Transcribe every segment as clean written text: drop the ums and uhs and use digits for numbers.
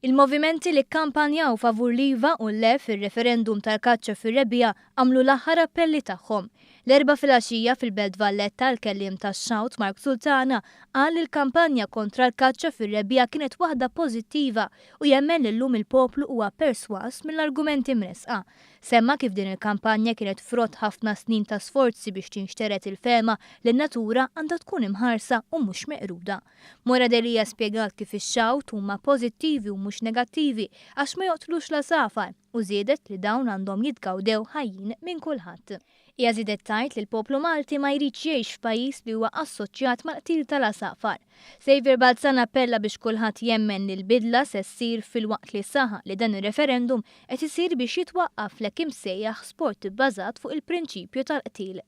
Il-movimenti li kkampanjaw favur l-iva u l-le fir-referendum tal-kaċċa fir-rebbija għamlu l-aħħar appelli tagħhom. L-erba' filgħaxija fil-Belt Valletta l-kelliem tax-Xawt Mark Sultana qal li l-kampanja kontra l-kaċċa fir-rebbija kienet waħda pożittiva u jemmen li llum il-poplu huwa perswas mill-argumenti mresqa. Semma kif din il-kampanja kienet frott ħafna snin ta' sforzi biex tinxteret il-fema li n-natura għandha tkun imħarsa u mhux meqruda. Moradelija spjegat kif ix-Xawt huma pożittivi u mhux negattivi għax ma joqtlux la safar u żiedet li dawn għandhom jitgawdew ħajjin minn kulħadd. Hija żiedet tgħid li l-poplu Malti ma jridx jgħix f'pajjiż li huwa assoċjat mal-qtil tal-asafar. Xavier Balzan appella biex kulħadd jemmen li l-bidla se ssir fil-waqt li saħaq li dan ir-referendum qed isir biex jitwaqqaf l-hekk imsejjaħ sport ibbażat fuq il-prinċipju tal-qtil.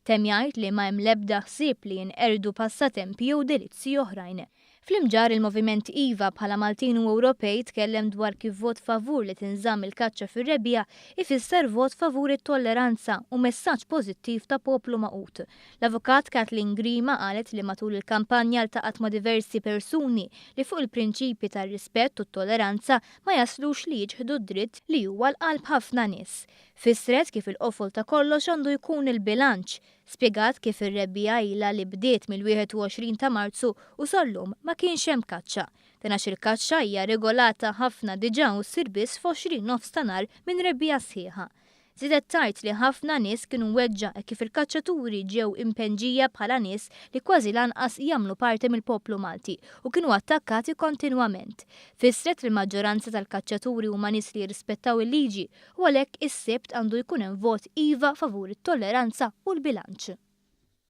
Temm jgħid li ma hemm l-ebda ħsieb li jinqerdu passatempi jew delizzi oħrajn. Fl-imġar il-moviment IVA bħala Maltin u Ewropej tkellem dwar kif vot favur li tinżamm il-kaċċa fir-rebbija ifisser vot favur it-tolleranza u messaġġ pożittiv ta' poplu maqut. L-avukat Kathleen Grima qalet li matul il-kampanja ltaqat ma' diversi persuni li fuq il-prinċipji tar-rispett u t-tolleranza ma jaslux li jiġħdu d-dritt li huwa l-qalb ħafna nies. Fissret kif il-qofol ta' kollox għandu jkun il-bilanċ. Spjegat kif ir-rebbija ilha li bdiet mill-21 ta' Marzu u sal-lum ma kienx hemm kaċċa. Tenax il-kaċċa hija regolata ħafna diġà u ssir biss f'20 nofs ta' nar minn rebbija sħiħa. Żiedet tgħid li ħafna nies kienu mweġġa kif il-kaċċaturi ġew impenġija bħala nies li kważi lanqas jagħmlu parti mill-poplu Malti u kienu attakkati kontinwament. Fissret li l-maġġoranza tal-kaċċaturi huma nies li jirrispettaw il-liġi u għalhekk is-Sibt għandu jkun hemm vot iva favur it-tolleranza u l-bilanċ.